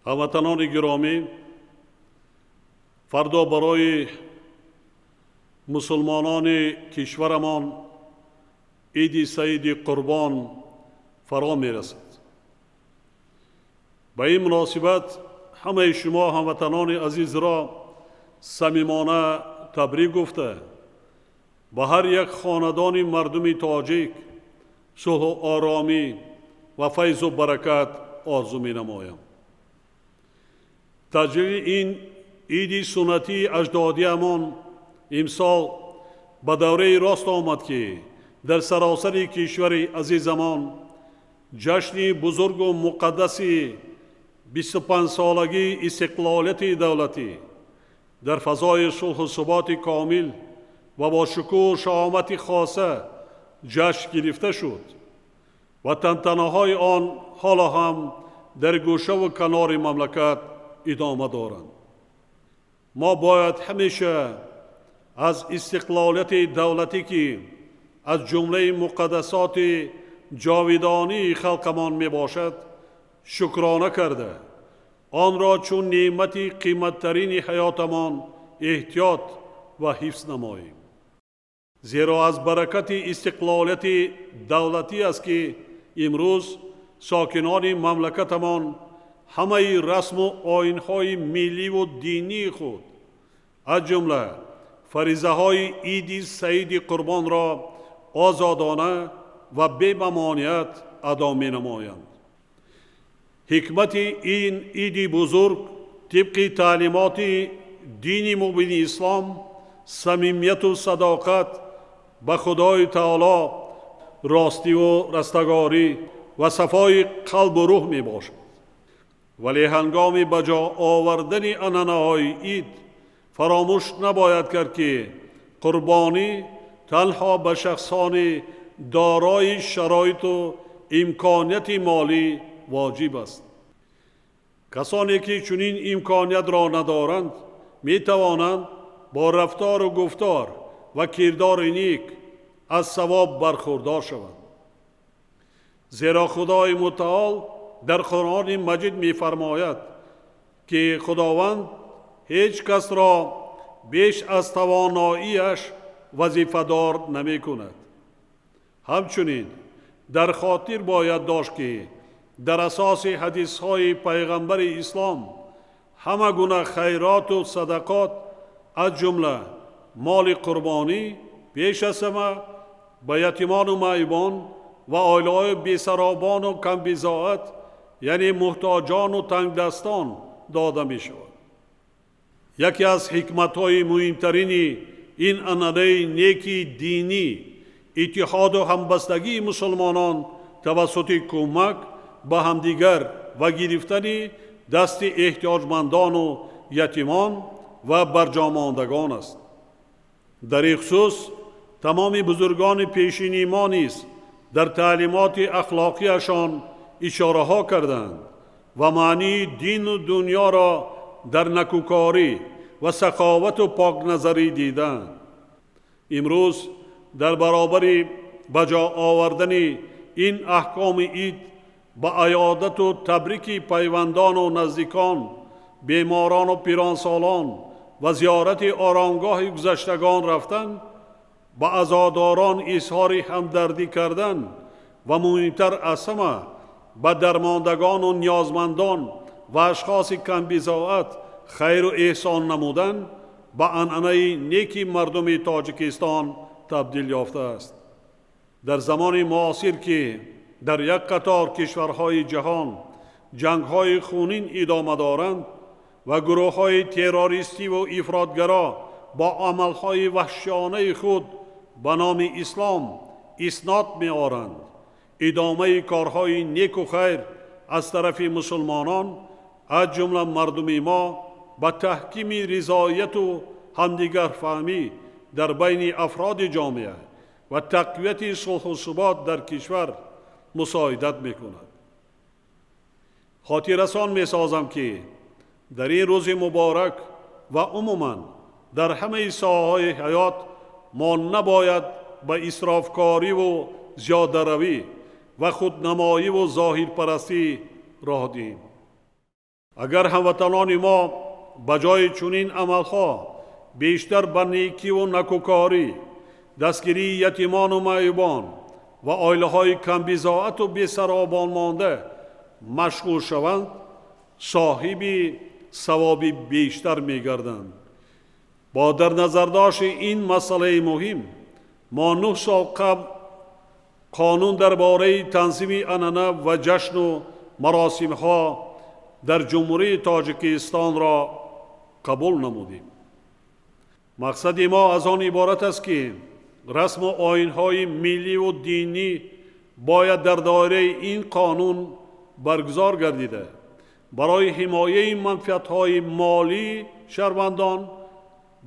هموطنان گرامی، فردا برای مسلمانان کشورمان عید سعید قربان فرا می رسد. به این مناسبت همه شما هموطنان عزیز را صمیمانه تبریک گفته به هر یک خاندان مردم تاجیک صلح و آرامی و فیض و برکت آرزو می نمایم. تجلیل این عید سنتی اجدادیمان امسال به دوره راست آمد که در سراسر کشور عزیزمان جشن بزرگ و مقدس 25 سالگی استقلالیت دولتی در فضای صلح و ثبات کامل و با شکوه و شهامت خاصه جشن گرفته شد و تنتنه‌های آن حالا هم در گوشه و کنار مملکت ادامه دارند. ما باید همیشه از استقلالیت دولتی که از جمله مقدسات جاودانی خلقمان می باشد شکرانه کرده آن را چون نعمت قیمتترین حیاتمان احتیاط و حفظ نماییم. زیرا از برکت استقلالیت دولتی است که امروز ساکنان مملکتمان همه رسم و آیین‌های ملی و دینی خود از جمله فریضه های عید سعید قربان را آزادانه و بی ممانعت ادا می نمایند. حکمت این عید بزرگ طبق تعلیمات دین مبین اسلام صمیمیت و صداقت به خدای تعالی، راستی و رستگاری و صفای قلب و روح می باشد. ولی هنگام بجا آوردن عنعنه‌های عید فراموش نباید کرد که قربانی تنها به شخصان دارای شرایط و امکانیت مالی واجب است. کسانی که چنین امکانیت را ندارند می توانند با رفتار و گفتار و کردار نیک از ثواب برخوردار شوند. زیرا خدای متعال در قرآن مجید می فرماید که خداوند هیچ کس را بیش از تواناییش وظیفه‌دار نمی کند. همچنین در خاطر باید داشت که در اساس حدیث های پیغمبر اسلام همه گونه خیرات و صدقات از جمله مال قربانی پیش از همه به یتیمان و معیوان و عائله بی‌سرابان و کم بضاعت یعنی محتاجان و تنگ دستان داده می شود. یکی از حکمت‌های مهمترین این عنعنه نیکی دینی اتحاد و همبستگی مسلمانان توسط کمک به همدیگر و گرفتن دست احتیاجمندان و یتیمان و برجاماندگان است. در این خصوص تمام بزرگان پیشین ما نیز در تعلیمات اخلاقیشان اشاره ها کردند و معنی دین و دنیا را در نکوکاری و سخاوت و پاک نظری دیدند. امروز در برابر بجا آوردن این احکام عید با عیادت و تبریک پیوندان و نزدیکان، بیماران و پیرانسالان و زیارت آرامگاه گذشتگان رفتن، با عزاداران اظهار همدردی کردن و مهمتر از همه به درماندگان و نیازمندان و اشخاص کم بضاعت خیر و احسان نمودن به عنعنه نیکی مردم تاجیکستان تبدیل یافته است. در زمان معاصر که در یک قطار کشورهای جهان جنگ‌های خونین ادامه دارند و گروه‌های تروریستی و افراطگرا با عمل‌های وحشیانه خود به نام اسلام اسناد می‌آورند، ادامه کارهای نیک و خیر از طرف مسلمانان از جمله مردم ما به تحکیم رضایت و همدیگر فهمی در بین افراد جامعه و تقویت صلح و ثبات در کشور مساعدت می‌کند. خاطررسان می‌سازم که در این روز مبارک و عموماً در همه ساحه‌های حیات ما نباید به اسرافکاری و زیاده‌روی و خودنمایی و ظاهرپرستی راه دهیم. اگر هموطنان ما بجای چنین عملها بیشتر به نیکی و نکوکاری، دستگیری یتیمان و معیوبان و آیله های کم بضاعت و بی‌سرابان مانده مشغول شوند، صاحب ثواب بیشتر می‌گردند. با در نظر داشت این مسئله مهم، ما 9 سال قبل قانون درباره تنظیم عنعنه و جشن و مراسم‌ها در جمهوری تاجیکستان را قبول نمودیم. مقصد ما از آن عبارت است که رسم و آیین‌های ملی و دینی باید در دایره این قانون برگزار گردیده برای حمایه منفعت‌های مالی شهروندان،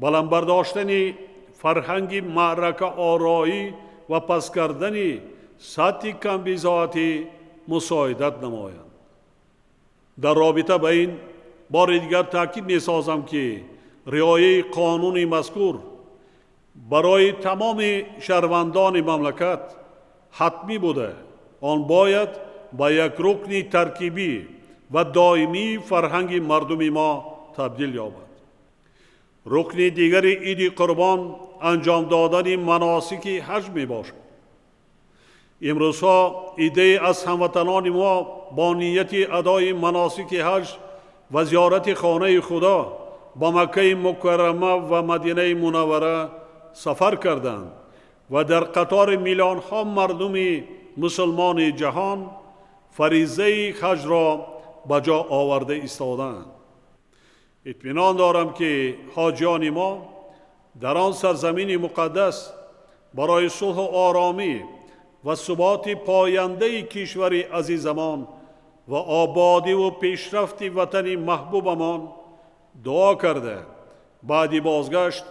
بلند برداشتن فرهنگ معرکه آرایی و پس کردن سطح کم بضاعتی مساعدت نمایند. در رابطه با این بار دیگر تاکید می سازم که رعایت قانون مذکور برای تمام شهروندان مملکت حتمی بوده. آن باید با یک رکن ترکیبی و دائمی فرهنگ مردم ما تبدیل یابد. رکن دیگر عید قربان انجام دادن مناسک حج می باشد. امروزها ایده از هموطنان ما با نیت ادای مناسک حج و زیارت خانه خدا با مکه مکرمه و مدینه منوره سفر کردند و در قطار میلیون ها مردم مسلمان جهان فریضه حج را به جا آورده ایستادند. اطمینان دارم که حاجیان ما در آن سرزمین مقدس برای صلح و آرامی و ثبات پاینده کشور عزیزمان و آبادی و پیشرفت وطن محبوبمان دعا کرده بعد بازگشت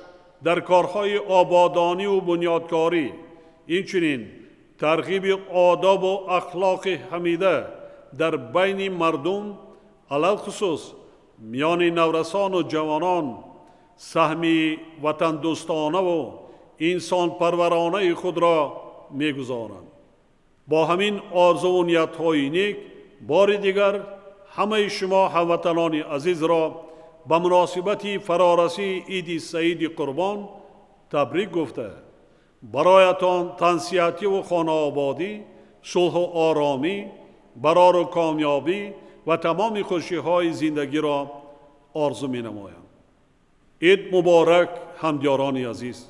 در کارهای آبادانی و بنیادکاری، اینچنین ترغیب آداب و اخلاق حمیده در بین مردم، علل خصوص میان نورسان و جوانان، سهمی وطن دوستانه و انسان پرورانه خود را می‌گذارند. با همین آرزو و نیت‌های نیک بار دیگر همه شما هموطنان عزیز را به مناسبت فرارسی عید سعید قربان تبریک گفته برایتان تنسیتی و خانه آبادی، صلح و آرامی، برار و کامیابی و تمام خوشی‌های زندگی را آرزو می‌نمایم. عید مبارک همدیاران عزیز.